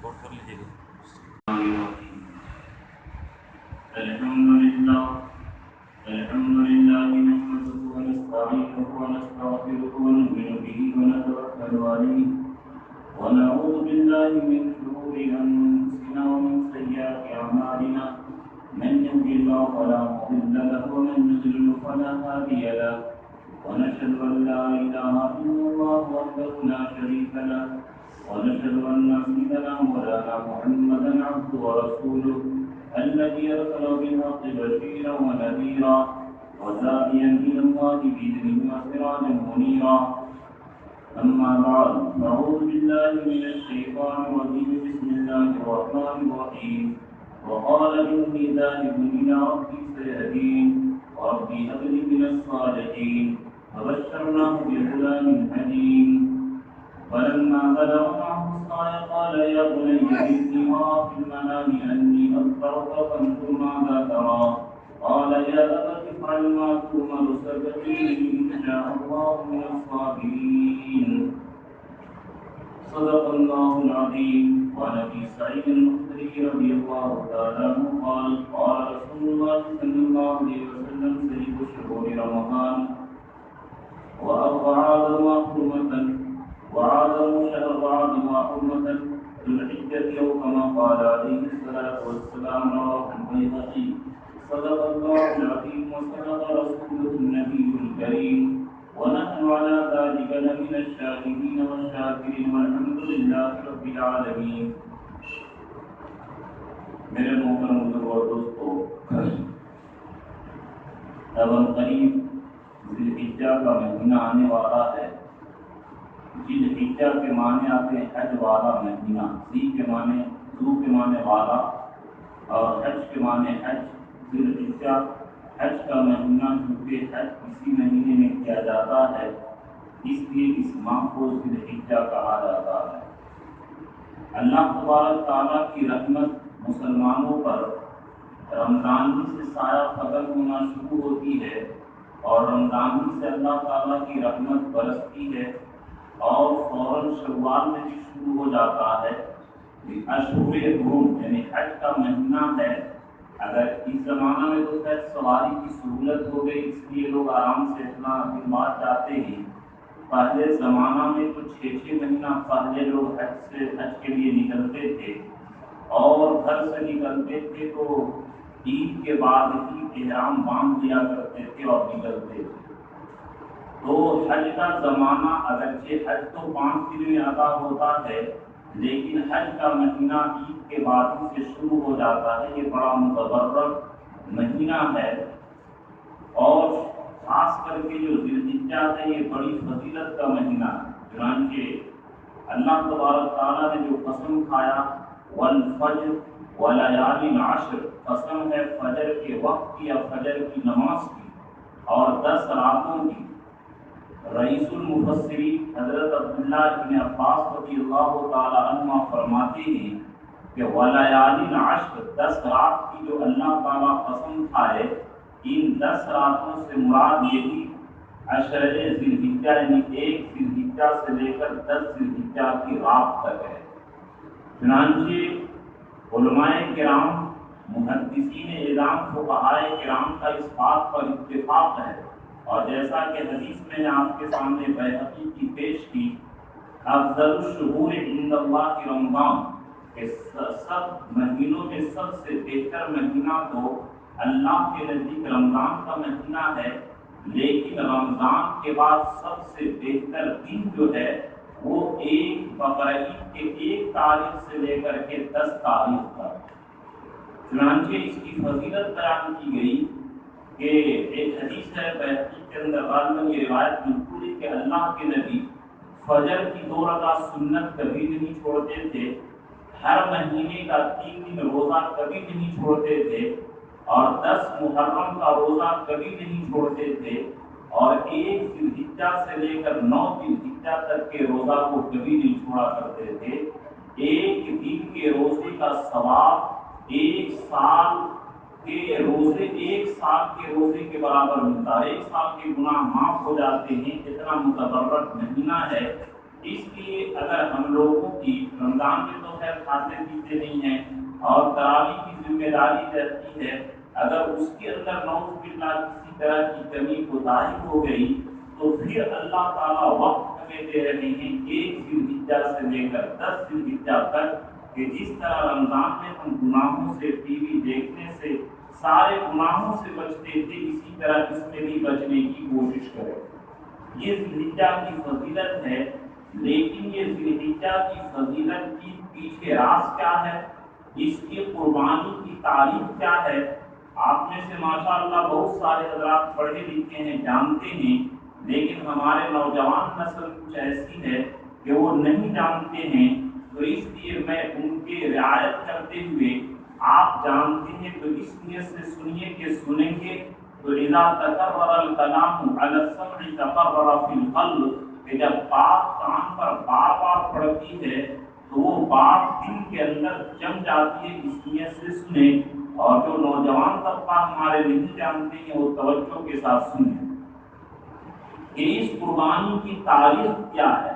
Note کر لیجیے گا۔ الحمد لله نحمده ونستعينه ونستغفره ونؤمن به ونتوكل عليه ونعوذ بالله من شرور أنفسنا ومن سيئات أعمالنا من يهده الله فلا مضل له ومن يضلل فلا هادي له ونشهد أن لا إله إلا الله وحده لا شريك له ونشهد أن سيدنا مولانا محمدا عبده ورسوله الذي أرسل بالحق بشيرا ونذيرا وداعيا إلى الله بإذنه وسراجا منيرا. أما بعد فأعوذ بالله من الشيطان الرجيم. بسم الله الرحمن الرحيم. وقال إني ذاهب إلى ربي سيهدين وربي هب لي من الصالحين فبشرناه بغلام حليم. فلما بلغ معه السعي قال يا بني إني أرى في المنام أني أذبحك فانظر ماذا ترى. قال يا أبت افعل ما تؤمر ستجدني إن شاء الله من الصابرين. صدق الله العظيم. وعن أبي سعيد الخدري رضي الله تعالى عنه قال قال رسول الله صلى الله عليه وسلم سيد شهور رمضان وأعظم حرمة حرمة ذو الحجة أو كما قال عليه الصلاة والسلام. رواه البيهقي. صدق الله العظيم وصدق رسوله النبي الكريم ونحن على ذلك لمن الشاهدين والشاكرين والحمد لله رب العالمين. میرے محترم بزرگ اور دوستو، اب قریب ذی الحجہ کا مہینہ آنے والا ہے. ذی الحجہ کے معنی آتے ہیں حج والا مہینہ. ذی کے معنی ذو کے معنی والا اور حج کے معنی حج. ذی الحجہ حج کا مہینہ، کیونکہ حج اسی مہینے میں کیا جاتا ہے اس لیے اس ماہ کو ذی الحجہ کہا جاتا ہے. اللہ تبارک تعالیٰ کی رحمت مسلمانوں پر رمضان ہی سے سایہ ختم ہونا شروع ہوتی ہے اور رمضان ہی سے اللہ تعالیٰ کی رحمت برستی ہے اور فوراً شوال میں بھی شروع ہو جاتا ہے. اشہر حرم یعنی حج کا مہینہ ہے. اگر اس زمانہ میں تو خیر سواری کی سہولت ہو گئی، اس لیے لوگ آرام سے اپنا دن بعد جاتے ہیں. پہلے زمانہ میں تو 6 مہینہ پہلے لوگ حج کے لیے نکلتے تھے اور گھر سے نکلتے تھے تو عید کے بعد ہی احرام باندھ لیا کرتے تھے اور نکلتے تھے. تو حج کا زمانہ اگرچہ حج تو 5 دن میں ادا ہوتا ہے، لیکن حج کا مہینہ عید کے بعد ہی سے شروع ہو جاتا ہے. یہ بڑا متبرک مہینہ ہے اور خاص کر کے جو ذی الحجہ ہے یہ بڑی فضیلت کا مہینہ ہے. چنانچہ اللہ تبارک تعالیٰ نے جو قسم کھایا والفجر ولیال عشر، قسم ہے فجر کے وقت کی یا فجر کی نماز کی اور 10 راتوں کی. رئیس المفسرین حضرت عبداللہ بن عباس رضی اللہ تعالی عنہ فرماتے ہیں کہ ولیال عشر 10 رات کی جو اللہ تعالیٰ قسم کھائے، ان 10 راتوں سے مراد یہی عشر ذی الحجہ یعنی 1 ذی الحجہ سے لے کر 10 ذی الحجہ کی رات تک ہے. چنانچہ علماء کرام، محدثین اعلام، فقہائے کرام کا اس بات پر اتفاق ہے اور جیسا کہ حدیث میں نے آپ کے سامنے بیہقی کی پیش کی، افضل الشہور عند اللہ رمضان، کہ سب مہینوں میں سب سے بہتر مہینہ تو اللہ کے نزدیک رمضان کا مہینہ ہے، لیکن رمضان کے بعد سب سے بہتر دن جو ہے وہ 1 بقرعید کے 1 تاریخ سے لے کر کے 10 تاریخ تک. چنانچہ اس کی فضیلت بیان کی گئی کہ ایک حدیث ہے بیہقی کے اندر غالباً یہ روایت مذکور ہے کہ اللہ کے نبی فجر کی 2 رکعت سنت کبھی نہیں چھوڑتے تھے، ہر مہینے کا 3 دن روزہ کبھی نہیں چھوڑتے تھے اور 10 محرم کا روزہ کبھی نہیں چھوڑتے تھے اور 1 ذی الحجہ سے لے کر 9 ذی الحجہ تک کے روزہ کو کبھی نہیں چھوڑا کرتے تھے. ایک دن کے روزے کا ثواب 1 سال کے روزے کے برابر ملتا ہے. 1 سال کے گناہ معاف ہو جاتے ہیں. اتنا متبرک مہینہ ہے اس لیے اگر ہم لوگوں کی رمضان میں تو خیر کھاتے پیتے نہیں ہیں اور تراویح کی ذمہ داری رہتی ہے، اگر اس کے اندر نعوذ باللہ کسی طرح کی کمی کوتاہی ہو گئی تو پھر اللہ تعالیٰ وقت ہمیں دے رہے ہیں 1 ذی الحجہ سے لے کر 10 ذی الحجہ تک، کہ جس طرح رمضان میں ہم گناہوں سے ٹی وی دیکھنے سے سارے گناہوں سے بچتے تھے، اسی طرح اس میں بھی بچنے کی کوشش کریں۔ یہ ذی الحجہ کی فضیلت ہے، لیکن یہ ذی الحجہ کی فضیلت کی پیچھے راز کیا ہے، اس کی قربانی کی تاریخ کیا ہے؟ آپ میں سے ماشاءاللہ بہت سارے حضرات پڑھے لکھے ہیں، جانتے ہیں، لیکن ہمارے نوجوان نسل کچھ ایسی ہے کہ وہ نہیں جانتے ہیں، تو اس لیے میں ان کے رعایت کرتے ہوئے آپ جانتے ہیں تو اس نیت سے سنیے کہ سنیں گے تو اذا تکرر الکلام علی السمع تقرر فی القلب، کہ جب بات کان پر بار بار پڑتی ہے تو وہ بات دل کے اندر جم جاتی ہے، اس نیت سے سنیں۔ اور جو نوجوان طبقہ ہمارے نہیں جانتے ہیں وہ توجہ کے ساتھ سنیں کہ اس قربانی کی تاریخ کیا ہے،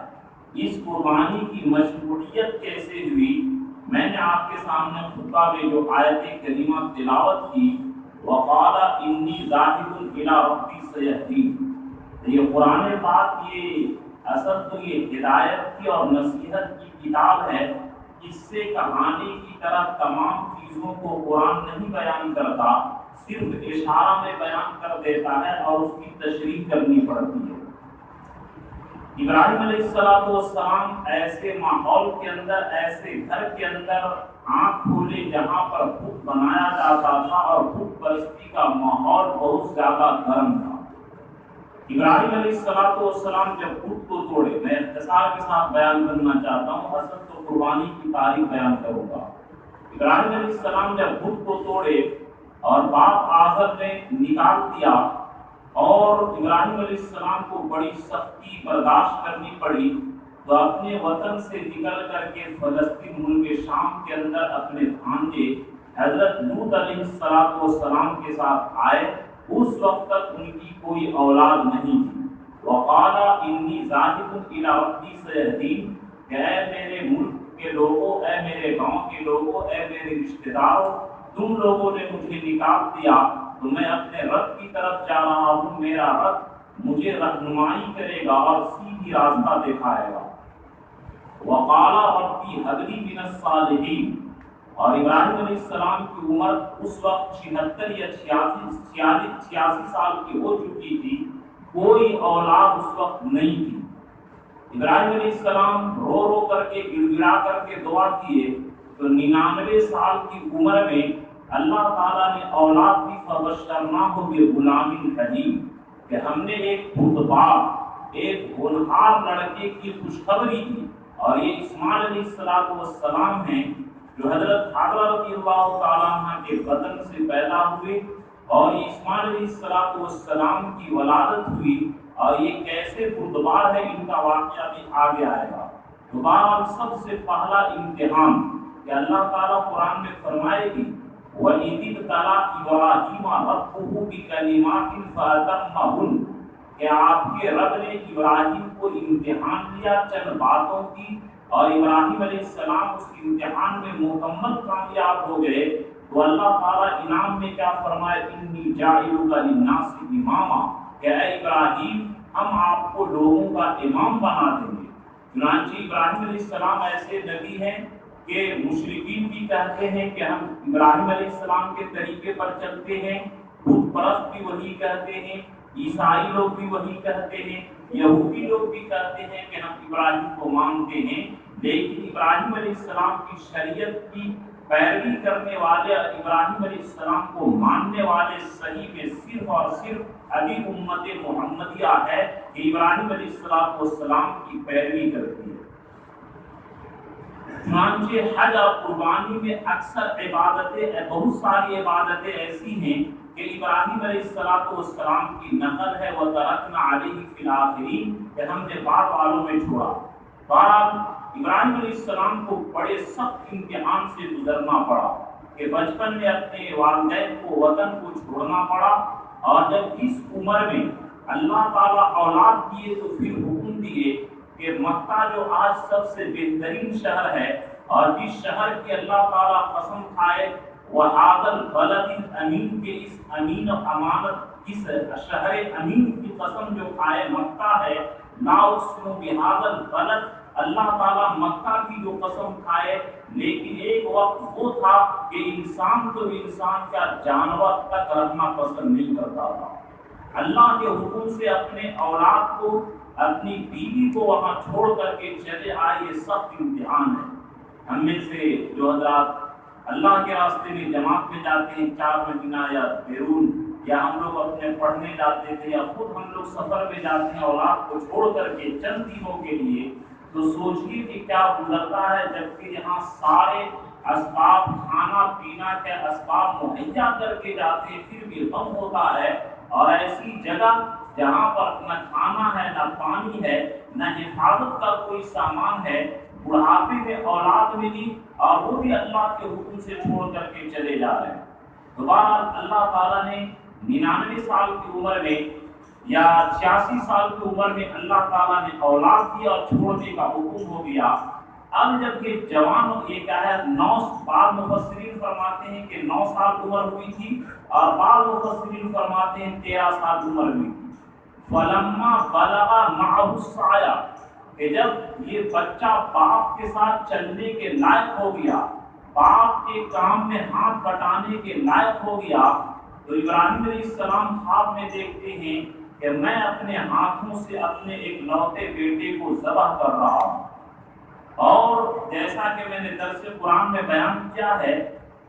اس قربانی کی مشروعیت کیسے ہوئی۔ میں نے آپ کے سامنے خطبہ میں جو آیت کریمہ تلاوت کی، وقال انی ذاہب الی ربی سیہدین، یہ قرآن پاک یہ اصل تو یہ ہدایت کی اور نصیحت کی کتاب ہے، اس سے کہانی کی طرح تمام چیزوں کو قرآن نہیں بیان کرتا، صرف اشارہ میں بیان کر دیتا ہے اور اس کی تشریح کرنی پڑتی ہے۔ ابراہیم علیہ السلام ایسے ماحول کے اندر، ایسے گھر کے اندر آنکھ کھولے جہاں پر بت بنایا جاتا تھا اور بت پرستی کا ماحول بہت زیادہ گرم تھا۔ ابراہیم علیہ السلام جب بت کو توڑے، میں اختصار کے ساتھ بیان کرنا چاہتا ہوں، اصل تو قربانی کی تاریخ بیان کروں گا۔ ابراہیم علیہ السلام جب بت کو توڑے اور باپ آزر نے نکال دیا اور ابراہیم علیہ السلام کو بڑی سختی برداشت کرنی پڑی، تو اپنے وطن سے نکل کر کے فلسطین ملک شام کے اندر اپنے بھانجے حضرت لوط علیہ السلام کے ساتھ آئے۔ اس وقت تک ان کی کوئی اولاد نہیں تھی۔ وقال انی ذاہب الی ربی سیہدین، کہ اے میرے ملک کے لوگوں، اے میرے گاؤں کے لوگوں، اے میرے رشتہ داروں، تم لوگوں نے مجھے نکال دیا تو میں اپنے رب کی طرف جا رہا ہوں، میرا رب مجھے رہنمائی کرے گا اور سیدھی راستہ دکھائے گا۔ وقال ربی هب لی من الصالحین، اور ابراہیم علیہ السلام کی عمر اس وقت 76 یا 86 سال کی ہو چکی تھی، کوئی اولاد اس وقت نہیں تھی۔ ابراہیم علیہ السلام رو رو کر کے گڑ گڑا کر کے دعا کیے تو 99 سال کی عمر میں اللہ تعالیٰ نے اولاد دی، فبشرناہ بغلام حلیم، کہ ہم نے ایک خودبار، ایک ہونہار لڑکے کی خوشخبری دی، اور یہ اسماعیل علیہ السلام ہیں جو حضرت حاجرہ رضی اللہ تعالیٰ عنہ کے بدن سے پیدا ہوئے، اور یہ اسماعیل علیہ السلام کی ولادت ہوئی، اور یہ کیسے بردبار ہے ان کا واقعہ بھی آگے آئے گا۔ دوبارہ سب سے پہلا امتحان کہ اللہ تعالیٰ قرآن میں فرمائے گی وَإِذِ ابْتَلَىٰ إِبْرَاهِيمَ رَبُّهُ بِكَلِمَاتٍ فَأَتَمَّهُنَّ، کہ آپ کے رب نے ابراہیم کو امتحان لیا چند باتوں کی، اور ابراہیم علیہ السلام اس امتحان میں مکمل کامیاب ہو گئے، تو اللہ تعالیٰ انعام میں کیا فرمائے، انی جاعلک للناس اماما، کہ اے ابراہیم ہم آپ کو لوگوں کا امام بنا دیں گے۔ چنانچہ ابراہیم علیہ السلام ایسے نبی ہیں کہ مشرکین بھی کہتے ہیں کہ ہم ابراہیم علیہ السلام کے طریقے پر چلتے ہیں، بت پرست بھی وہی کہتے ہیں، عیسائی لوگ بھی وہی کہتے ہیں، یہودی لوگ بھی کہتے ہیں کہ ہم ابراہیم کو مانتے ہیں، لیکن ابراہیم علیہ السلام کی شریعت کی پیروی کرنے والے، ابراہیم علیہ السلام کو ماننے والے صحیح میں صرف اور صرف ابھی امت محمدیہ ہے کہ ابراہیم علیہ السلام کی پیروی کرتی ہے۔ چنانچہ حج اور قربانی میں اکثر عبادتیں، بہت ساری عبادتیں ایسی ہیں کہ ابراہیم علیہ السلام کی نقل ہے، وَتَرَكْنَا عَلَيْهِ فِي الْآخِرِينَ، کہ ہم نے بعد والوں میں چھوڑا۔ بہرحال ابراہیم علیہ السلام کو بڑے سخت امتحان سے گزرنا پڑا کہ بچپن میں اپنے والدین کو، وطن کو چھوڑنا پڑا، اور جب اس عمر میں اللہ تعالیٰ اولاد دیے تو پھر حکم دیے کہ مکہ جو آج سب سے بہترین شہر ہے اور جس شہر کی اللہ تعالیٰ قسم کھائے وَهَذَا الْبَلَدِ الْأَمِينِ کے اس امین و امانت اس شہر امین کی قسم جو کھائے مکہ ہے، لا اقسم بهذا البلد، اللہ تعالیٰ مکہ کی جو قسم کھائے، لیکن ایک وقت وہ تھا کہ انسان تو انسان کا جانور تک رہنا پسند نہیں کرتا تھا۔ اللہ کے حکم سے اپنے اولاد کو اپنی بیوی کو وہاں چھوڑ کر کے چلے آئے، یہ سخت امتحان ہے۔ ہم میں سے جو حضرات اللہ کے راستے میں جماعت میں جاتے ہیں 4 مہینہ یا بیرون، یا ہم لوگ اپنے پڑھنے جاتے تھے یا خود ہم لوگ سفر میں جاتے ہیں اولاد کو چھوڑ کر کے چند دنوں کے لیے، تو سوچیے کہ کیا گزرتا ہے، جبکہ یہاں سارے اسباب کھانا پینا کے اسباب مہیا کر کے جاتے ہیں، پھر بھی غم ہوتا ہے۔ اور ایسی جگہ جہاں پر نہ کھانا ہے، نہ پانی ہے، نہ حفاظت کا کوئی سامان ہے، بڑھاپے میں اولاد ملی اور وہ بھی اللہ کے حکم سے چھوڑ کر کے چلے جا رہے ہیں۔ دوبارہ اللہ تعالیٰ نے 99 سال کی عمر میں یا 86 سال کی عمر میں اللہ تعالیٰ نے اولاد دیا اور چھوڑنے کا حکم ہو گیا۔ اب جب کہ جوان یہ کیا ہے، 9 بعض مفسرین فرماتے ہیں کہ 9 سال عمر ہوئی تھی اور بعض مفسرین فرماتے ہیں 13 سال عمر ہوئی تھی۔ فلما بلغ معه السعی، کہ جب یہ بچہ باپ کے ساتھ چلنے کے لائق ہو گیا، باپ کے کام میں ہاتھ بٹانے کے لائق ہو گیا، تو ابراہیم علیہ السلام خواب میں دیکھتے ہیں کہ میں اپنے ہاتھوں سے اپنے ایک لوتے بیٹے کو ذبح کر رہا ہوں۔ اور جیسا کہ میں نے درس قرآن میں بیان کیا ہے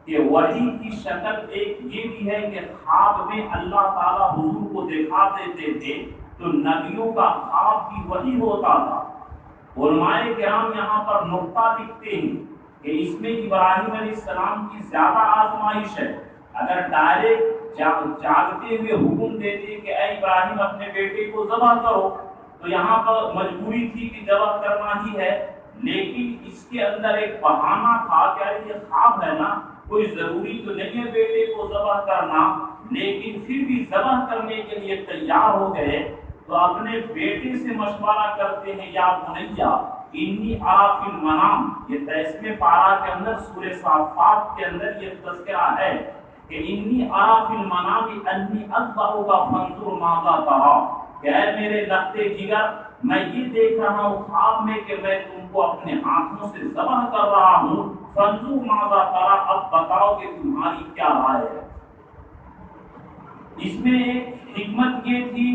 کہ وحی کی شکل ایک یہ بھی ہے کہ خواب میں اللہ تعالیٰ حضور کو دکھا دیتے تھے، تو نبیوں کا خواب بھی وہی ہوتا تھا۔ علماء کرام یہاں پر نقطہ لکھتے ہیں کہ اس میں ابراہیم علیہ السلام کی زیادہ آزمائش ہے۔ اگر ڈائریکٹ جاگتے ہوئے حکم دیتے کہ اے ابراہیم اپنے بیٹے کو ذبح کرو، تو یہاں پر مجبوری تھی کہ ذبح کرنا ہی ہے، لیکن اس کے اندر ایک بہانہ تھا کہ یہ خواب ہے نا، کوئی ضروری تو نہیں ہے بیٹے کو ذبح کرنا، لیکن پھر بھی ذبح کرنے کے لیے تیار ہو گئے۔ تو اپنے بیٹے سے مشورہ کرتے ہیں، یا بنیا انی ارا فی المنام، یہ 23ویں پارہ کے اندر سورہ صافات کے اندر یہ تذکرہ ہے کہ انی ارا فی المنام انی اذبحک فانظر ماذا تری، کہ اے میرے لختے جگر، میں یہ دیکھ رہا ہوں خواب میں کہ میں تم کو اپنے ہاتھوں سے ذبح کر رہا ہوں، فانظر ماذا تری، اب بتاؤ کہ تمہاری کیا رائے ہے۔ اس میں ایک حکمت یہ تھی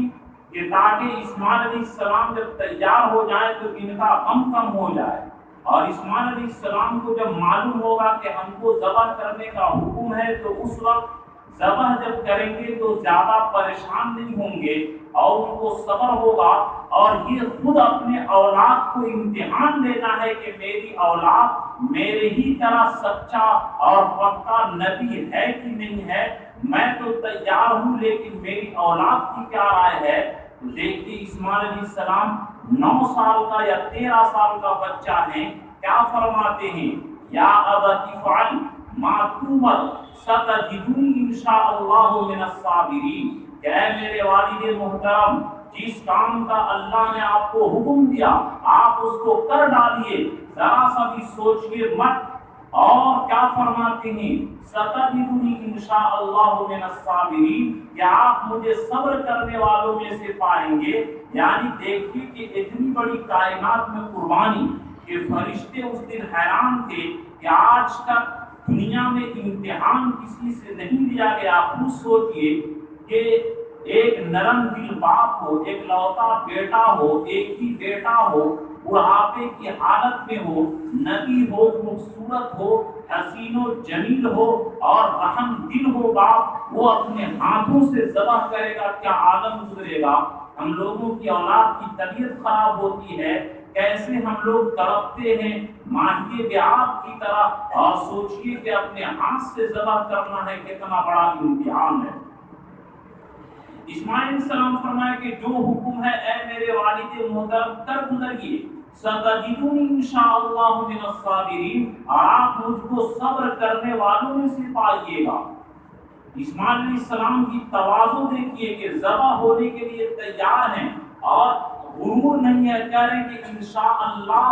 کہ تاکہ اسماعیل علیہ السلام جب تیار ہو جائے تو ان کا غم کم ہو جائے، اور اسماعیل علیہ السلام کو جب معلوم ہوگا کہ ہم کو ذبح کرنے کا حکم ہے، تو اس وقت ذبح جب کریں گے تو زیادہ پریشان نہیں ہوں گے اور ان کو صبر ہوگا، اور یہ خود اپنے اولاد کو امتحان دینا ہے کہ میری اولاد میرے ہی طرح سچا اور پکا نبی ہے کہ نہیں ہے، میں تو تیار ہوں لیکن میری اولاد کی کیا رائے ہے۔ دیکھتے اسماعیل علیہ السلام 9 سال کا یا 13 سال کا بچہ ہے، کیا فرماتے ہیں، یا ابت افعل ما تؤمر ستجدنی انشاءاللہ من الصابرین، کہ اے میرے والد محترم، جس کام کا اللہ نے آپ کو حکم دیا آپ اس کو کر ڈالیے، ذرا سا بھی سوچئے مت۔ اور کیا فرماتے ہیں، ستجدنی انشاءاللہ من الصابرین، کہ آپ مجھے صبر کرنے والوں میں سے پائیں گے۔ یعنی دیکھیے کہ اتنی بڑی کائنات میں قربانی کہ فرشتے اس دن حیران تھے کہ آج تک دنیا میں امتحان کسی سے نہیں لیا گیا۔ خود سوچئے کہ ایک نرم دل باپ ہو، ایک لوتا بیٹا ہو، ایک ہی بیٹا ہو، بڑھاپے کی حالت میں ہو، نبی ہو، خوبصورت ہو، حسین و جمیل ہو اور رحم دل ہو باپ، وہ اپنے ہاتھوں سے ذبح کرے گا، کیا عالم گزرے گا۔ ہم لوگوں کی اولاد کی طبیعت خراب ہوتی ہے، کیسے ہم لوگ تڑپتے ہیں ماہی بیاب کی طرح، اور سوچئے کہ اپنے ہاتھ سے ذبح کرنا ہے، کتنا بڑا امتحان ہے۔ اسماعیل علیہ السلام فرمایا کہ جو حکم ہے اے میرے والد محترم کر گزریے، ستجدونی انشاءاللہ من الصابرین، اور آپ مجھ کو صبر کرنے والوں میں سے پائیے گا۔ اسماعیل علیہ السلام کی تواضع دیکھیے کہ ذبح ہونے کے لیے تیار ہیں، اور غرور نہیں ہے، کہہ رہے ہیں کہ انشاءاللہ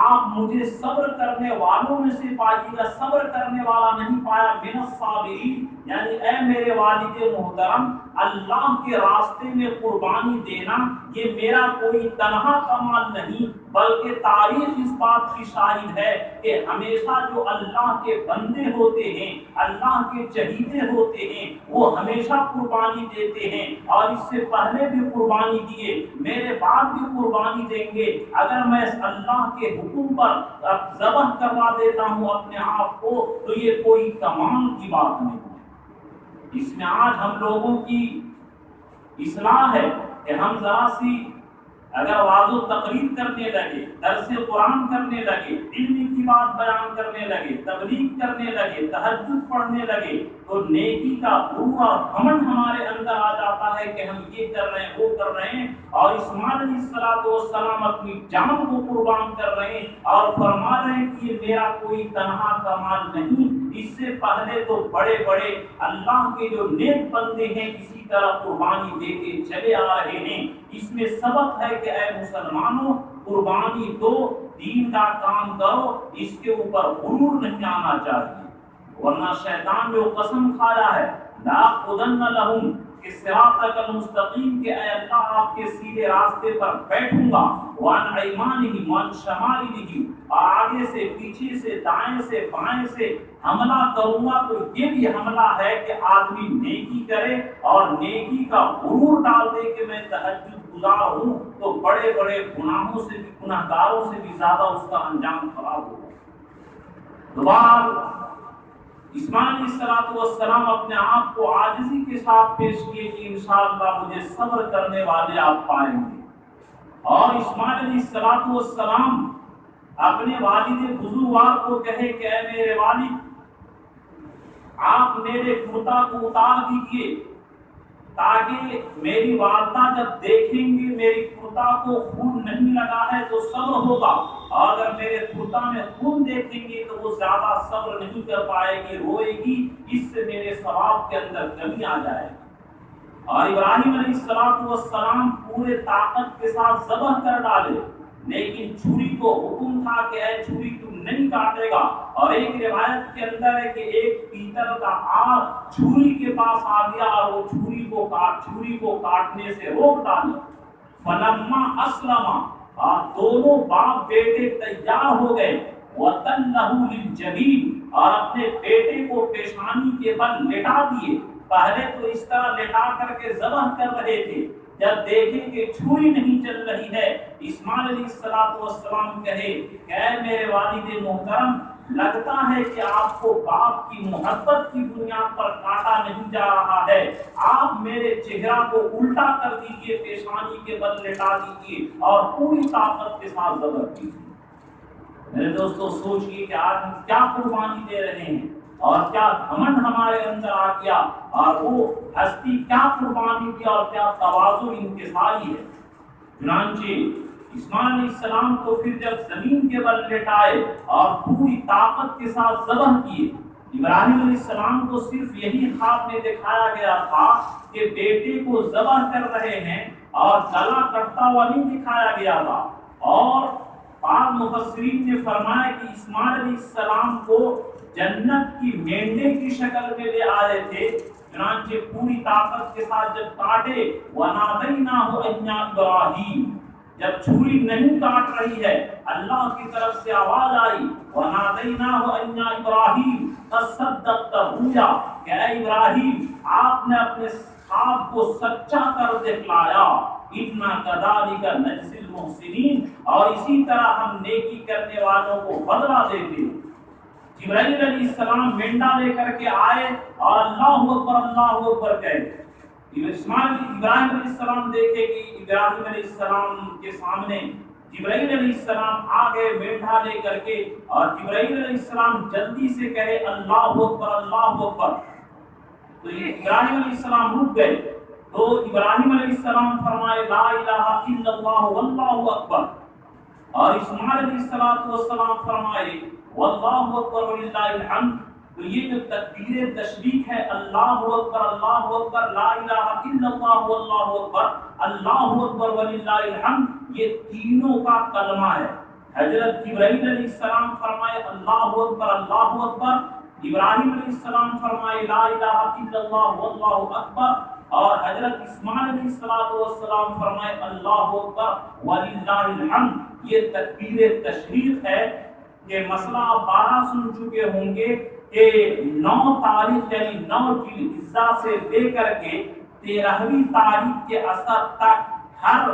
آپ مجھے صبر کرنے والوں میں سے پائیے گا، صبر کرنے والا نہیں پایا، من الصابرین، یعنی اے میرے والد محترم، اللہ کے راستے میں قربانی دینا یہ میرا کوئی تنہا کمال نہیں، بلکہ تاریخ اس بات کی شاہد ہے کہ ہمیشہ جو اللہ کے بندے ہوتے ہیں، اللہ کے چہیتے ہوتے ہیں، وہ ہمیشہ قربانی دیتے ہیں، اور اس سے پہلے بھی قربانی دیے، میرے بعد بھی قربانی دیں گے۔ اگر میں اللہ کے حکم پر ذبح کروا دیتا ہوں اپنے آپ کو تو یہ کوئی کمال کی بات نہیں ہے۔ اس میں آج ہم لوگوں کی اصلاح ہے کہ ہم ذرا سی اگر واضح تقریر کرنے لگے، درس قرآن کرنے لگے، علم کی بات بیان کرنے لگے، تبلیغ کرنے لگے، تہجد پڑھنے لگے، تو نیکی کا غرور اور گھمنڈ ہمارے اندر آ جاتا ہے کہ ہم یہ کر رہے ہیں، وہ کر رہے ہیں، اور اسماعیل علیہ السلام اپنی جان کو قربان کر رہے ہیں اور فرما رہے ہیں کہ یہ میرا کوئی تنہا کمال نہیں، اس سے پہلے تو بڑے بڑے اللہ کے جو نیک بندے ہیں اسی طرح قربانی دے کے چلے آ رہے ہیں۔ اس میں سبق ہے کہ اے مسلمانوں، قربانی دو، دین کا کام کرو، اس کے اوپر غرور نہیں آنا چاہیے، ورنہ شیطان جو قسم کھایا ہے لَأَقْعُدَنَّ لَهُمْ کہ صراطَكَ الْمُسْتَقِيمَ کہ اے اللہ آپ کے سیدھے راستے پر بیٹھوں گا، وَعَنْ أَيْمَانِهِمْ وَعَنْ شَمَائِلِهِمْ، اور آگے سے، پیچھے سے، دائیں سے، بائیں سے حملہ کروں گا۔ تو یہ بھی حملہ ہے کہ آدمی نیکی کرے اور نیکی کا غرور ڈال دے کہ میں تہجد گزار ہوں، تو بڑے بڑے گناہوں سے بھی، گناہگاروں سے بھی زیادہ اس کا انجام خراب ہوگا۔ دوبارہ اسماعیل علیہ السلام اپنے آپ کو عاجزی کے ساتھ پیش کیے کہ انشاءاللہ مجھے صبر کرنے والے آپ پائیں گے، اور اسماعیل علیہ السلام اپنے والد بزرگوار کو کہے کہ اے میرے والد، آپ میرے کرتا کو اتار دیجیے تاکہ میری والدہ جب دیکھیں گے میری کرتا کو خون نہیں لگا ہے تو صبر ہوگا، اور اگر میرے کرتا میں خون دیکھیں گے تو وہ زیادہ صبر نہیں کر پائے گی، روئے گی، اس سے میرے ثواب کے اندر کمی آ جائے گی۔ اور ابراہیم علیہ السلام پورے طاقت کے ساتھ ذبح کر ڈالے، لیکن چھری کو حکم تھا کہ اے چھری تم نہیں کاٹے گا، اور ایک روایت کے اندر ہے کہ ایک پیتل کا آگ چھری کے پاس آ گیا اور وہ چھری کو کاٹنے سے روک ڈالا۔ فلما اسلما، اور دونوں باپ بیٹے تیار ہو گئے، وَتَلَّهُ لِلْجَبِينِ، اور اپنے بیٹے کو پیشانی کے بل لٹا دیے۔ پہلے تو اس طرح لٹا کر کے ذبح کر رہے تھے، جب دیکھیں کہ چھری نہیں چل رہی ہے، اسماعیل علیہ السلام کہے کہ اے میرے والد محترم، لگتا ہے کہ آپ کو باپ کی محبت کی بنیاد پر کاٹا نہیں جا رہا ہے، آپ میرے چہرہ کو الٹا کر دیجئے، پیشانی کے بل لٹا دیجئے اور پوری طاقت کے ساتھ ذبح کیجئے۔ میرے دوستو سوچئے کہ آج ہم کیا قربانی دے رہے ہیں اور کیا گھمنڈ ہمارے اندر آ گیا، اور وہ ہستی کیا قربانی دی اور کیا تواضع انکساری ہے۔ چنانچہ اسماعیل علیہ السلام کو پھر جب زمین کے بل لٹائے اور پوری طاقت کے ساتھ ذبح کیے، ابراہیم علیہ السلام کو صرف یہی خواب میں دکھایا گیا تھا کہ بیٹے کو ذبح کر رہے ہیں اور گلا کٹتا ہوا نہیں دکھایا گیا تھا، اور بعض مفسرین نے فرمایا کہ اسماعیل علیہ السلام کو جنت کی مینڈے کی شکل میں لے آئے تھے۔ چنانچہ پوری طاقت کے ساتھ جب کاٹے، وَنَادَيْنَاهُ أَن يَا إِبْرَاهِيمُ، جب چھری نہیں کاٹ رہی ہے، اللہ کی طرف سے آواز آئی، وَنَادَيْنَاهُ أَن يَا إِبْرَاهِيمُ قَدْ صَدَّقْتَ الرُّؤْيَا، کہ اے ابراہیم آپ نے اپنے خواب کو سچا کر دکھلایا، اِنَّا كَذَلِكَ نَجْزِي الْمُحْسِنِينَ، اور اسی طرح ہم نیکی کرنے والوں کو بدلہ دیتے ہیں۔ جبرائیل علیہ السلام مینڈا لے کر کے آئے اور اللہ اکبر کہے۔ ابراہیم علیہ السلام دیکھے کہ ابراہیم علیہ السلام کے سامنے جبرائیل علیہ السلام آ گئے مینڈا لے کر کے، اور جبرائیل علیہ السلام جلدی سے کہے اللہ اکبر اللہ اکبر، تو ابراہیم علیہ السلام رک گئے، تو ابراہیم علیہ السلام فرمائے لا الہ الا اللہ واللہ اکبر، اور اسماعیل علیہ السلام فرمائے واللہ اکبر وللہ الحمد۔ تو یہ جو تکبیر تشریق ہے، اللہ اکبر لا الہ الا اللہ واللہ اکبر، اللہ اکبر وللہ الحمد، یہ تینوں کا کلمہ ہے۔ حضرت جبرائیل علیہ السلام فرمائے اللہ اکبر، ابراہیم علیہ السلام فرمائے لا الہ الا اللہ واللہ اکبر، اور حضرت اسماعیل علیہ السلام فرمائے اللہ اکبر وللہ الحمد۔ یہ تکبیر تشریق ہے کہ مسئلہ آپ 12 سن چکے ہوں گے کہ 9 تاریخ یعنی 9 ذی سے لے کر کے 13ویں تاریخ کے اثر تک ہر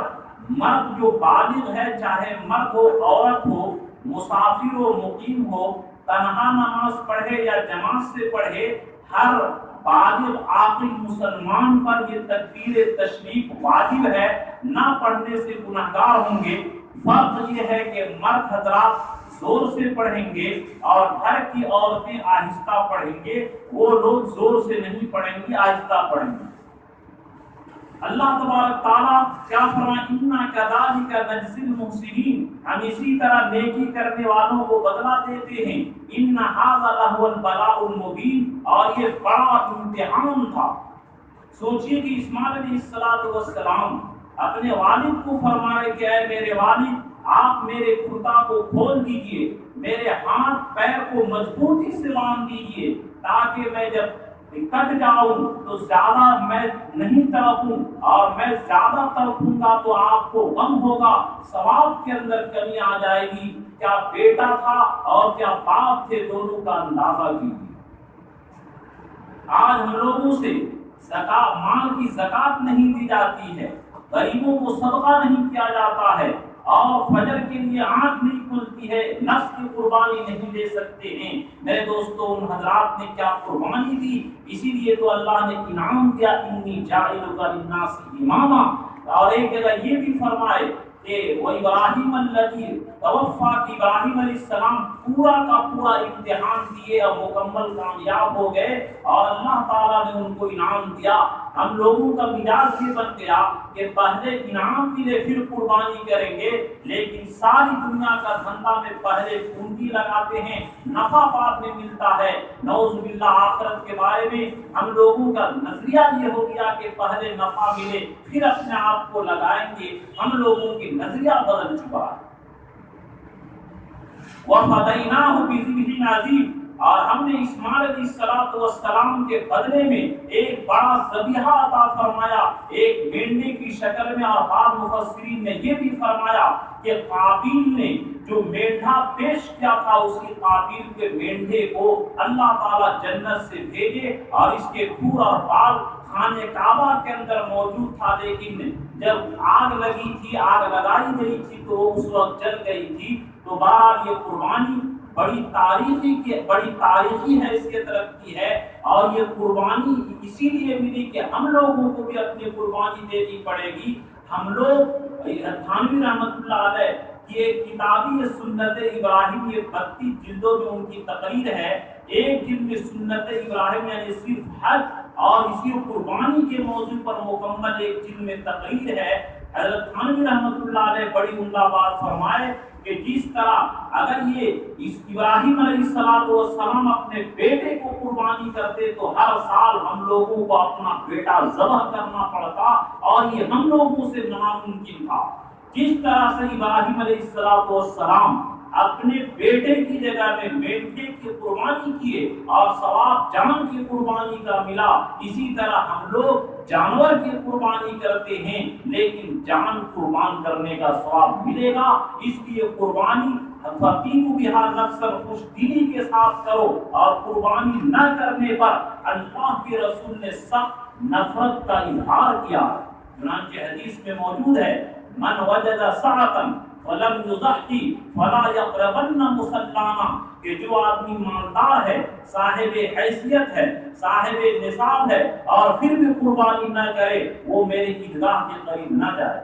مرد جو بالغ ہے، چاہے مرد ہو عورت ہو، مسافر ہو مقیم ہو، تنہا نماز پڑھے یا جماعت سے پڑھے، ہر بالغ عاقل مسلمان پر یہ تکبیر تشریق واجب ہے، نہ پڑھنے سے گنہگار ہوں گے۔ فرق یہ ہے کہ مرد حضرات زور سے پڑھیں گے اور گھر کی عورتیں آہستہ پڑھیں گے، وہ لوگ زور سے نہیں پڑھیں گے، آہستہ پڑھیں گے۔ اللہ تبارک تعالیٰ کیا فرمائے، اِنَّا كَذَلِكَ نَجْزِي الْمُحْسِنِينَ، ہم اسی طرح نیکی کرنے والوں کو بدلہ دیتے ہیں۔ إِنَّ هَذَا لَهُوَ الْبَلَاءُ الْمُبِينُ، اور یہ بڑا امتحان تھا۔ سوچئے کہ اسماعیل علیہ السلام اپنے والد کو فرمائے کہ اے میرے والد، آپ میرے کرتا کو کھول دیجئے، میرے ہاتھ پیر کو مضبوطی سے باندھ دیجئے، تاکہ میں جب کٹ جاؤں تو زیادہ میں نہیں تڑپوں، اور میں زیادہ تڑپوں گا تو آپ کو غم ہوگا، ثواب کے اندر کمی آ جائے گی۔ کیا بیٹا تھا اور کیا باپ تھے، دونوں کا اندازہ کیجیے۔ آج ہم لوگوں سے مال کی زکوٰۃ نہیں دی جاتی ہے، غریبوں کو صدقہ نہیں کیا جاتا ہے، اور فجر کے لیے آنکھ نہیں کھلتی ہے، نفس کی قربانی نہیں دے سکتے ہیں۔ میرے دوستو، ان حضرات نے کیا قربانی دی، اسی لیے تو اللہ نے انعام دیا، انی جاعلک للناس اماما۔ اور ایک جگہ یہ بھی فرمائے کہ وَإِبْرَاهِيمَ الَّذِي تَوَفَّى، کہ ابراہیم علیہ السلام پورا کا پورا امتحان دیے اور مکمل کامیاب ہو گئے، اور اللہ تعالیٰ نے ان کو انعام دیا۔ ہم لوگوں کا مزاج یہ بن گیا کہ پہلے انعام ملے پھر قربانی کریں گے، لیکن ساری دنیا کا دھندا میں پہلے پونجی لگاتے ہیں، نفع بعد میں ملتا ہے۔ نعوذ باللہ، آخرت کے بارے میں ہم لوگوں کا نظریہ یہ ہو گیا کہ پہلے نفع ملے پھر اپنے آپ کو لگائیں گے۔ ہم لوگوں کی نظریہ بدل چکا ہے۔ وَفَدَيْنَاهُ بِذِبْحٍ عَظِيمٍ، اور ہم نے اسماعیل علیہ السلام کے بدلے میں ایک بڑا ذبیحہ عطا فرمایا، ایک مینڈے کی شکل میں۔ اور بعض مفسرین نے یہ بھی فرمایا کہ قابیل نے جو مینڈا پیش کیا تھا، اسی قابیل کے مینڈے کو اللہ تعالیٰ جنت سے بھیجے، اور اس کے کھور اور بال خانہ کعبہ کے اندر موجود تھا، لیکن جب آگ لگی تھی، آگ لگائی گئی تھی تو وہ اس وقت جل گئی تھی۔ تو بہرحال یہ قربانی بڑی تاریخی ہے، اس کے طرف کی ہے، اور یہ قربانی اسی لیے ملی کہ ہم لوگوں کو بھی اپنی قربانی دینی پڑے گی۔ ہم لوگ تھانوی رحمۃ اللہ علیہ کی ایک کتابی سنت ابراہیم، یہ 32 جلدوں میں ان کی تقریر ہے۔ ایک جلد میں سنت ابراہیم یعنی صرف حج اور اسی قربانی کے موضوع پر مکمل ایک جلد میں تقریر ہے۔ حضرت تھانوی رحمۃ اللہ علیہ بڑی عمدہ بات فرمائے کہ جس طرح اگر یہ ابراہیم علیہ السلام اپنے بیٹے کو قربانی کرتے تو ہر سال ہم لوگوں کو اپنا بیٹا ذبح کرنا پڑتا، اور یہ ہم لوگوں سے ناممکن تھا۔ جس طرح سے ابراہیم علیہ السلام اپنے بیٹے کی جگہ میں مینڈے کی قربانی کیے اور ثواب جان کی قربانی کا ملا، اسی طرح ہم لوگ جانور کی قربانی کرتے ہیں لیکن جان قربان کرنے کا ثواب ملے گا۔ اس لیے قربانی فقیق بہا نفسا، خوش دلی کے ساتھ کرو، اور قربانی نہ کرنے پر اللہ کے رسول نے سخت نفرت کا اظہار کیا۔ چنانچہ حدیث میں موجود ہے، من وجد سعۃ ولم یضحی فلا یقربن مصلانا، کہ جو آدمی مالدار ہے، صاحب حیثیت ہے، صاحب نصاب ہے، اور پھر بھی قربانی نہ کرے، وہ میرے عیدگاہ کے قریب نہ جائے۔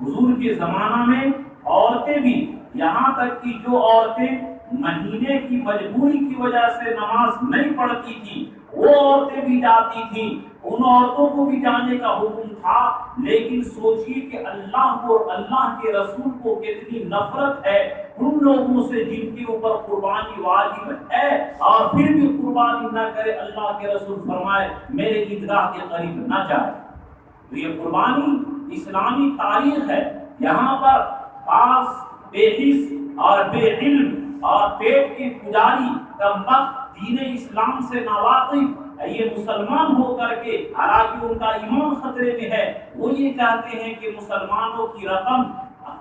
حضور کے زمانہ میں عورتیں بھی، یہاں تک کہ جو عورتیں مہینے کی مجبوری کی وجہ سے نماز نہیں پڑھتی تھی، وہ عورتیں بھی جاتی تھیں، ان عورتوں کو بھی جانے کا حکم تھا، لیکن سوچیے کہ اللہ کو، اللہ کے رسول کو کتنی نفرت ہے ان لوگوں سے جن کے اوپر قربانی واجب ہے اور پھر بھی قربانی نہ کرے۔ اللہ کے رسول فرمائے میرے عیدگاہ کے قریب نہ جائے۔ تو یہ قربانی اسلامی تاریخ ہے۔ یہاں پر بعض بے حس اور بے علم اور پیٹ کے پجاری کمبخت دین اسلام سے ناواقف یہ مسلمان ہو کر کے، حالانکہ ان کا ایمان خطرے میں ہے، وہ یہ کہتے ہیں کہ مسلمانوں کی رقم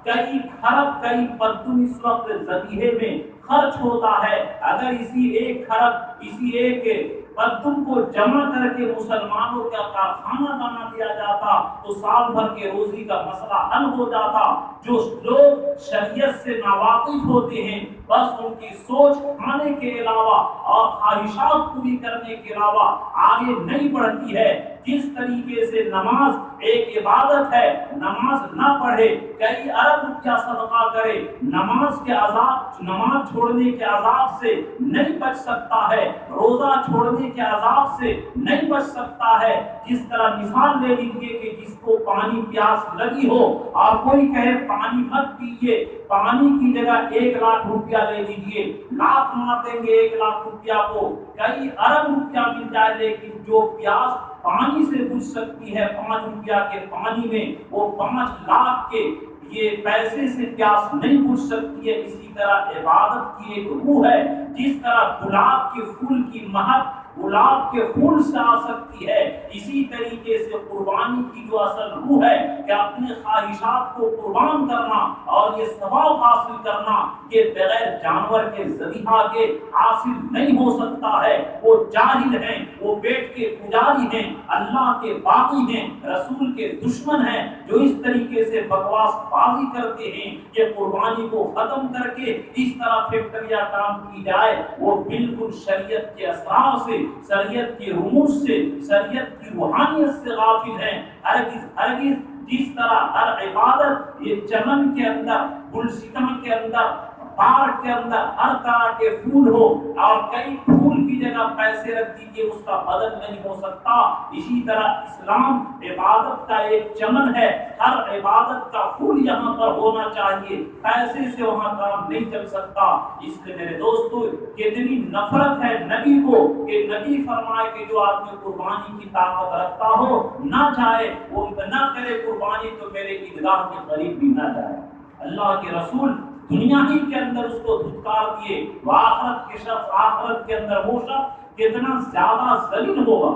کئی کھرب کئی پدم اس وقت ذبیحے میں خرچ ہوتا ہے، اگر اسی ایک کھرب، اسی ایک پدم کو جمع کر کے مسلمانوں کا کارخانہ بنا دیا جاتا تو سال بھر کے روزی کا مسئلہ حل ہو جاتا۔ جو لوگ شریعت سے ناواقف ہوتے ہیں، بس ان کی سوچ کھانے کے علاوہ اور خواہشات پوری کرنے کے علاوہ آگے نہیں بڑھتی ہے۔ جس طریقے سے نماز ایک عبادت ہے، نماز نہ پڑھے کئی ارب روپیہ صدقہ کرے، نماز کے عذاب، نماز چھوڑنے کے عذاب سے نہیں بچ سکتا ہے، روزہ چھوڑنے کے عذاب سے نہیں بچ سکتا ہے۔ جس طرح مثال لے لیجیے کہ جس کو پانی پیاس لگی ہو اور کوئی کہے پانی مت پیجیے، پانی کی جگہ 1 لاکھ روپیہ لے لیجیے، لاکھ مار دیں گے 1 لاکھ روپیہ کو، کئی ارب روپیہ مل جائے، لیکن جو پیاس پانی سے بجھ سکتی ہے 5 روپیہ کے پانی میں، وہ 5 لاکھ کے یہ پیسے سے پیاس نہیں بجھ سکتی ہے۔ اسی طرح عبادت کی ایک روح ہے، جس طرح گلاب کے پھول کی مہک گلاب کے پھول سے آ سکتی ہے، اسی طریقے سے قربانی کی جو اصل روح ہے کہ اپنی خواہشات کو قربان کرنا اور یہ ثواب حاصل کرنا، یہ بغیر جانور کے ذبیحہ کے حاصل نہیں ہو سکتا ہے۔ وہ جاہل ہیں، وہ پیٹ کے پجاری ہیں، اللہ کے باغی ہیں، رسول کے دشمن ہیں، جو اس طریقے سے بکواس بازی کرتے ہیں کہ قربانی کو ختم کر کے اس طرح فیکٹریاں کام کی جائے، وہ بالکل شریعت کے اسرار سے، شریعت کی رموز سے، شریعت کی روحانیت سے غافل ہیں۔ ہرگز جس طرح ہر عبادت یہ چمن کے اندر، گلستان کے اندر، پارک کے اندر ہر طرح کے پھول ہو اور کئی پھول کی جگہ پیسے رکھ دیجیے، اس کا بدل نہیں ہو سکتا۔ اسی طرح اسلام عبادت کا ایک چمن ہے، ہر عبادت کا پھول یہاں پر ہونا چاہیے، پیسے سے وہاں کام نہیں چل سکتا۔ اس لیے میرے دوستو کتنی نفرت ہے نبی کو کہ نبی فرمائے کہ جو آدمی قربانی کی طاقت رکھتا ہو نہ جائے، وہ نہ کرے قربانی تو میرے عیدگاہ کے قریب بھی نہ جائے۔ اللہ کے رسول دنیا ہی کے اندر اس کو دھتکار دیے، وہ آخرت کے شخص، آخرت کے اندر وہ شخص کتنا زیادہ ذلیل ہوگا۔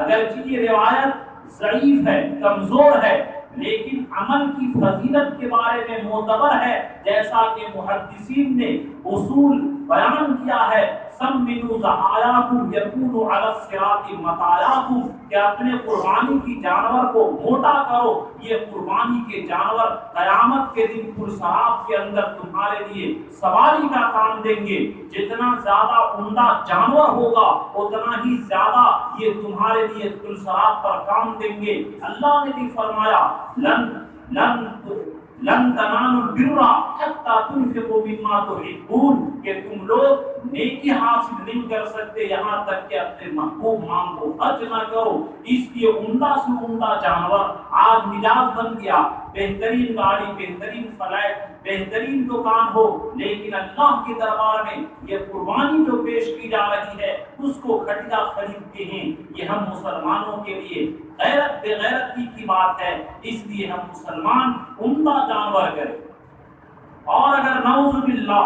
اگرچہ یہ روایت ضعیف ہے، کمزور ہے، لیکن عمل کی فضیلت کے بارے میں معتبر ہے، جیسا کہ محدثین نے اصول بیان کیا ہے، سمنوا ضحایاکم یکون علی الصراط مطایاکم، کہ اپنے قربانی کی جانور کو موٹا کرو، یہ قربانی کے جانور قیامت کے دن پرسراب کے اندر تمہارے لیے سواری کا کام دیں گے۔ جتنا زیادہ عمدہ جانور ہوگا اتنا ہی زیادہ یہ تمہارے لیے پرسراب پر کام دیں گے۔ اللہ نے بھی فرمایا لن تنالوا البر حتى تنفقوا مما تحبون، کہ تم لوگ نیکی حاصل نہیں کر سکتے یہاں تک کہ اپنے محبوب مال کو خرچ نہ کرو۔ اس لیے عمدہ سے عمدہ جانور آج مجاز بن گیا، بہترین گاڑی، بہترین فلائٹ، بہترین دکان ہو، لیکن اللہ کے دربار میں یہ قربانی جو پیش کی جا رہی ہے اس کو گھٹیا خریدتے ہیں۔ یہ ہم مسلمانوں کے لیے غیرت بے غیرتی کی بات ہے، اس لیے ہم مسلمان عمدہ جانور کریں۔ اور اگر نعوذ باللہ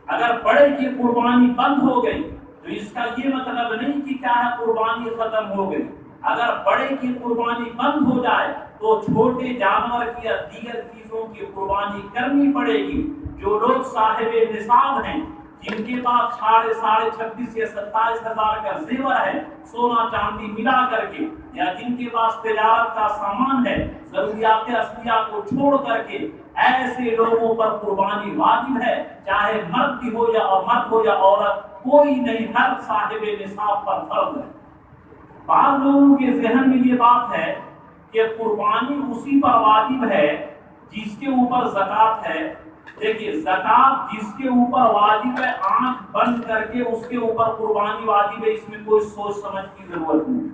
اگر بڑے کی قربانی بند ہو گئی تو اس کا یہ مطلب نہیں کہ کیا ہے قربانی ختم ہو گئی۔ اگر بڑے کی قربانی بند ہو جائے تو چھوٹے جانور کی یا دیگر چیزوں کی قربانی کرنی پڑے گی۔ جو لوگ صاحب نصاب ہیں، جن کے پاس 26,500 یا 27,000 کا زیور ہے، سونا چاندی ملا کر کے، یا جن کے پاس تجارت کا سامان ہے، ضروریات اصلیہ کو چھوڑ کر کے، ایسے لوگوں پر قربانی واجب ہے، چاہے مرد بھی ہو یا عورت، کوئی نہیں، ہر صاحب نصاب پر فرض ہے۔ بعض لوگوں کے ذہن میں یہ بات ہے کہ قربانی اسی پر واجب ہے جس کے اوپر زکوٰۃ ہے، دیکھیے زکات جس کے اوپر واجب ہے آنکھ بند کر کے اس کے اوپر قربانی واجب ہے، اس میں کوئی سوچ سمجھ کی ضرورت نہیں،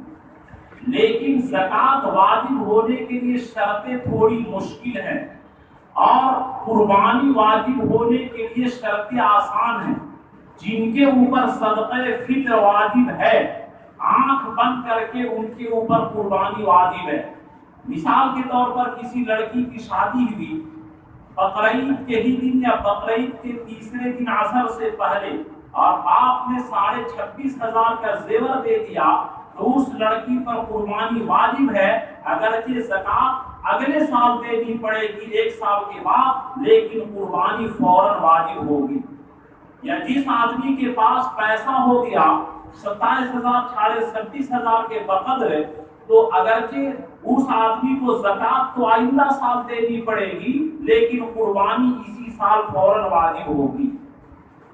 لیکن زکات واجب ہونے کے لیے شرطیں تھوڑی مشکل ہیں اور قربانی واجب ہونے کے لیے شرطیں آسان ہیں۔ جن کے اوپر صدقہ فطر واجب ہے آنکھ بند کر کے ان کے اوپر قربانی واجب ہے۔ مثال کے طور پر کسی لڑکی کی شادی ہوئی بقرعید کے ہی دن یا بقرعید کے تیسرے دن عصر سے پہلے اور آپ نے 26,500 کا زیور دے دیا تو اس لڑکی پر قربانی واجب ہے، اگرچہ زکات اگلے سال دینی پڑے گی 1 سال کے بعد، لیکن قربانی فوراً واجب ہوگی۔ یا جس آدمی کے پاس پیسہ ہو گیا 27,000 36,000 کے بقدر، تو اگرچہ اس آدمی کو زکات تو آئندہ سال دینی پڑے گی لیکن قربانی اسی سال فوراً واجب ہوگی۔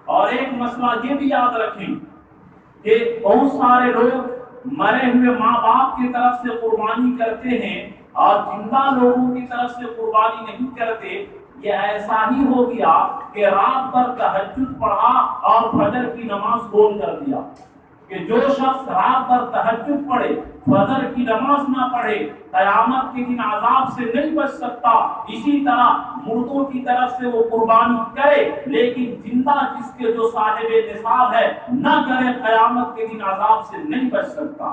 اور ایک مسئلہ یہ بھی یاد رکھیں کہ بہت سارے لوگ مرے ہوئے ماں باپ کی طرف سے قربانی کرتے ہیں اور زندہ لوگوں کی طرف سے قربانی نہیں کرتے۔ یہ ایسا ہی ہو گیا کہ رات بھر تہجد پڑھا اور فجر کی نماز بول کر دیا، کہ جو شخص رات بھر تہجد پڑھے فجر کی نماز نہ پڑھے قیامت کے دن عذاب سے نہیں بچ سکتا۔ اسی طرح مردوں کی طرف سے وہ قربانی کرے لیکن زندہ جس کے جو صاحب نصاب ہے نہ کرے قیامت کے دن عذاب سے نہیں بچ سکتا۔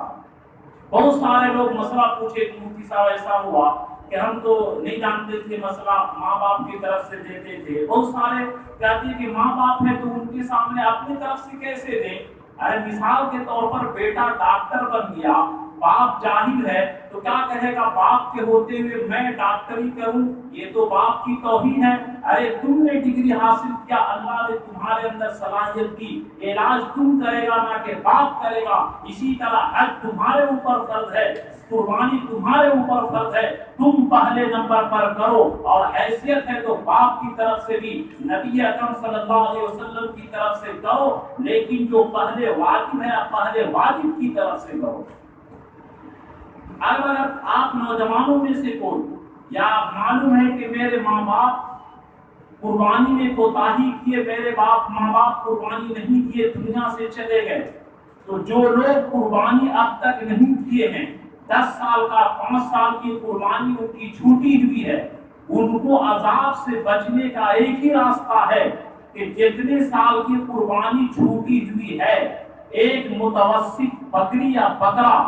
بہت سارے لوگ مسئلہ پوچھے کہ مفتی صاحب ایسا ہوا کہ ہم تو نہیں جانتے تھے مسئلہ ماں باپ کی طرف سے دیتے تھے۔ بہت سارے کہتے ہیں کہ ماں باپ ہے تو ان کے سامنے اپنی طرف سے کیسے دیں؟ ارے مثال کے طور پر بیٹا ڈاکٹر بن گیا، باپ جاہل ہے تو کیا کہے گا باپ کے ہوتے ہوئے میں ڈاکٹری کروں؟ یہ تو باپ کی توہین ہے۔ ارے تم نے ڈگری حاصل کیا، اللہ نے تمہارے اندر صلاحیت دی، علاج تم کرے گا نہ کہ باپ کرے گا۔ اسی طرح حج تمہارے اوپر فرض ہے، قربانی تمہارے اوپر فرض ہے، تم پہلے نمبر پر کرو۔ اور حیثیت ہے تو باپ کی طرف سے بھی نبی اکرم صلی اللہ علیہ وسلم کی طرف سے کرو، لیکن جو پہلے واجب ہے پہلے واجب کی طرف سے کرو۔ اگر آپ نوجوانوں میں سے کوئی یا معلوم ہے کہ میرے ماں باپ قربانی میں کوتاہی کیے، میرے ماں باپ قربانی نہیں کیے، دنیا سے چلے گئے، تو جو لوگ قربانی اب تک نہیں کیے ہیں 10 سال کا 5 سال کی قربانی ان کی چھوٹی ہوئی ہے، ان کو عذاب سے بچنے کا ایک ہی راستہ ہے کہ جتنے سال کی قربانی چھوٹی ہوئی ہے ایک متوسط بکری یا بکرا،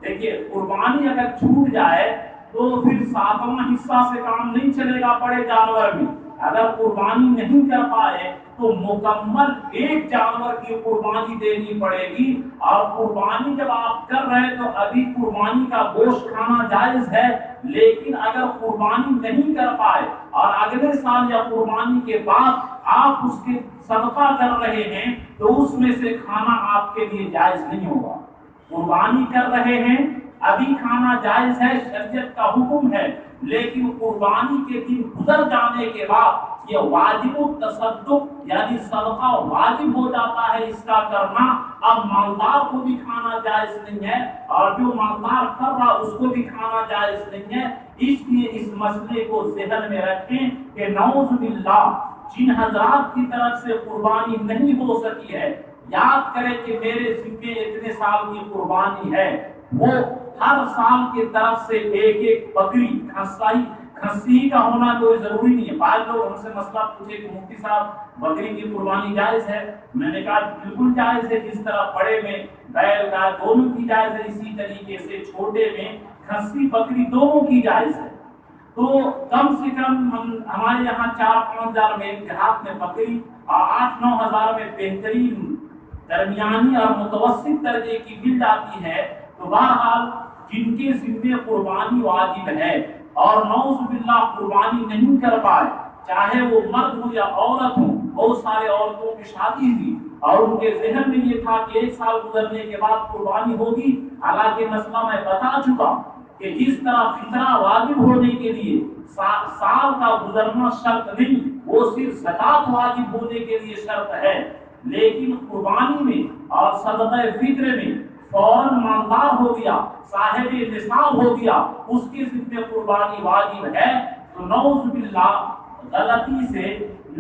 دیکھیے قربانی اگر چھوٹ جائے تو پھر 7واں حصہ سے کام نہیں چلے گا بڑے جانور بھی۔ اگر قربانی نہیں کر پائے تو مکمل ایک جانور کی قربانی دینی پڑے گی۔ اور قربانی جب آپ کر رہے تو ابھی قربانی کا گوشت کھانا جائز ہے، لیکن اگر قربانی نہیں کر پائے اور اگلے سال یا قربانی کے بعد آپ اس کے صدقہ کر رہے ہیں تو اس میں سے کھانا آپ کے لیے جائز نہیں ہوگا۔ قربانی کر رہے ہیں ابھی کھانا جائز ہے، شریعت کا حکم ہے، لیکن قربانی کے دن گزر جانے کے بعد یہ واجب التصدق یعنی صدقہ واجب ہو جاتا ہے اس کا کرنا۔ اب مالدار کو بھی کھانا جائز نہیں ہے اور جو مالدار کر رہا اس کو بھی کھانا جائز نہیں ہے۔ اس لیے اس مسئلے کو ذہن میں رکھیں کہ نعوذ باللہ جن حضرات کی طرف سے قربانی نہیں ہو سکی ہے یاد کریں کہ میرے ذمے اتنے سال کی قربانی ہے، وہ ہر سال کی طرف سے ایک بکری کھسی کا ہونا کوئی ضروری نہیں ہے۔ بعض لوگ ہم سے مسئلہ پوچھے کہ مفتی صاحب بکری کی قربانی جائز ہے؟ میں نے کہا بالکل جائز ہے، جس طرح بڑے میں بیل گائے دونوں کی جائز ہے اسی طریقے سے چھوٹے میں کھسی بکری دونوں کی جائز ہے۔ تو کم سے کم ہمارے یہاں 4-5 ہزار میں ایک دیہات میں بکری اور 8-9 ہزار میں بہترین درمیانی اور متوسط درجے کی مل جاتی ہے۔ تو بہرحال جن کے ذمے قربانی واجب ہے اور نعوذ باللہ قربانی نہیں کر پائے، چاہے وہ مرد ہو یا عورت ہو، بہت سارے عورتوں کی شادی ہوئی اور ان کے ذہن میں یہ تھا کہ 1 سال گزرنے کے بعد قربانی ہوگی، حالانکہ مسئلہ میں بتا چکا کہ جس طرح فطرہ واجب ہونے کے لیے سال کا گزرنا شرط نہیں، وہ صرف زکات واجب ہونے کے لیے شرط ہے، لیکن قربانی میں اور صدقہ فطر میں فوراً مالدار ہو گیا، صاحب نصاب ہو گیا، اس کے ذمہ قربانی واجب ہے۔ تو نعوذ باللہ غلطی سے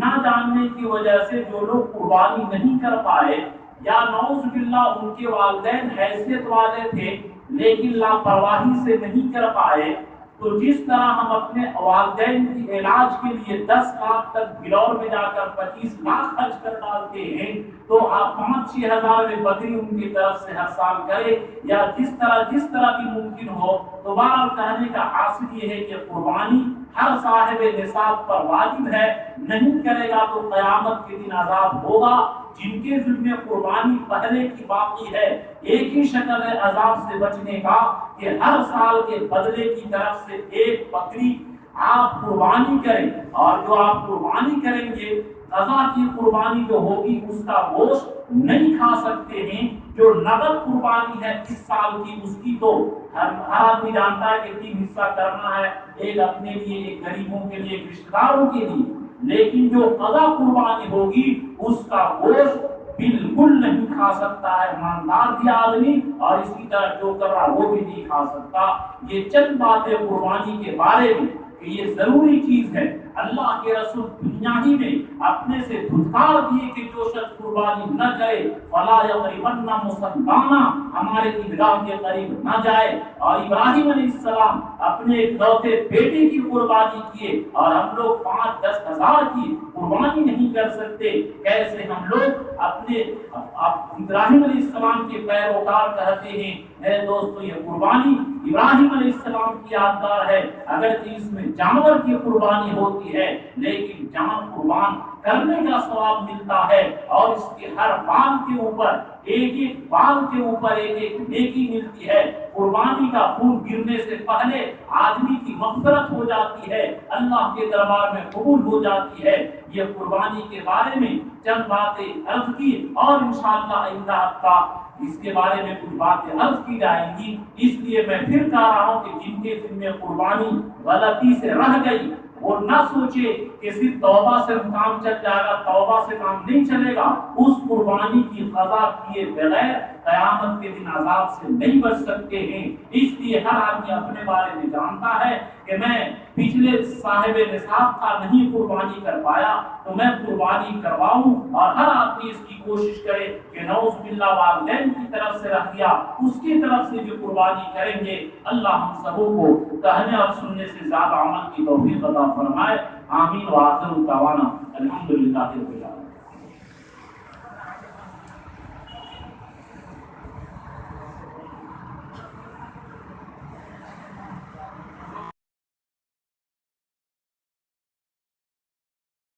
نہ جاننے کی وجہ سے جو لوگ قربانی نہیں کر پائے یا نعوذ باللہ ان کے والدین حیثیت والے تھے لیکن لاپرواہی سے نہیں کر پائے، تو جس طرح ہم اپنے والدین کی علاج کے لیے 10 لاکھ تک بلور میں جا کر 25 لاکھ خرچ کر ڈالتے ہیں، تو آپ 5-6 ہزار میں بکری ان کی طرف سے ہر سال کرے یا جس طرح بھی ممکن ہو۔ تو بہرحال کہنے کا حاصل یہ ہے کہ قربانی ہر صاحب نصاب پر واجب ہے، نہیں کرے گا تو قیامت کے دن عذاب ہوگا۔ جن کے ذمہ قربانی پہلے کی باقی ہے، ایک ہی شکل ہے عذاب سے بچنے کا کہ ہر سال کے بدلے کی طرف سے ایک بکری آپ قربانی کریں، اور جو آپ قربانی کریں گے قضا کی قربانی جو ہوگی اس کا گوشت نہیں کھا سکتے ہیں۔ جو نقد قربانی ہے اس سال کی، اس کی تو ہر آدمی جانتا ہے کہ 3 حصہ کرنا ہے، ایک اپنے لیے، ایک غریبوں کے لیے، ایک رشتہ داروں کے لیے، لیکن جو قضا قربانی ہوگی اس کا گوشت بالکل نہیں کھا سکتا ہے ایماندار بھی آدمی، اور اس کی طرح جو کر رہا وہ بھی نہیں کھا سکتا۔ یہ چند باتیں قربانی کے بارے میں کہ یہ ضروری چیز ہے۔ اللہ کے رسول دنیا ہی میں اپنے سے دھتکار دیے کہ جو شخص قربانی نہ کرے فلا یقربن مصلانا، ہمارے عیدگاہ کے قریب نہ جائے۔ اور ابراہیم علیہ السلام اپنے اکلوتے بیٹے کی قربانی کیے، اور ہم لوگ 5-10 ہزار کی قربانی نہیں کر سکتے، کیسے ہم لوگ اپنے ابراہیم علیہ السلام کے پیروکار کہتے ہیں؟ اے دوستو، یہ قربانی ابراہیم علیہ السلام کی یادگار ہے، اگرچہ اس میں جانور کی قربانی ہوتی ہے لیکن جان قربان کرنے کا ثواب ملتا ہے، اور اس کے ہر بال کے اوپر ایک بال کے اوپر ایک نیکی ملتی ہے۔ قربانی کا خون گرنے سے پہلے آدمی کی مغفرت ہو جاتی ہے، اللہ کے دربار میں قبول ہو جاتی ہے۔ یہ قربانی کے بارے میں چند باتیں عرض کی، اور انشاءاللہ آئندہ ہفتہ اس کے بارے میں کچھ باتیں عرض کی جائیں گی۔ اس لیے میں پھر کہہ رہا ہوں کہ جن کے ذمہ قربانی غلطی سے رہ گئی وہ نہ سوچے کہ صرف توبہ سے کام چل جائے گا، توبہ سے کام نہیں چلے گا۔ اس قربانی کی قضا کیے بغیر قیامت کے دن عذاب سے نہیں بچ سکتے ہیں۔ اس لیے ہر آدمی اپنے بارے میں جانتا ہے کہ میں پچھلے صاحب نصاب کا نہیں قربانی کر پایا تو میں قربانی کرواؤں، اور ہر آدمی اس کی کوشش کرے کہ نعوذ باللہ والدین کی طرف سے رہ گیا اس کی طرف سے بھی قربانی کریں گے۔ اللہ ہم سبوں کو کہنے اور سننے سے زیادہ عمل کی توفیق عطا فرمائے۔ آمین۔ وآخر دعوانا الحمدللہ رب العالمین۔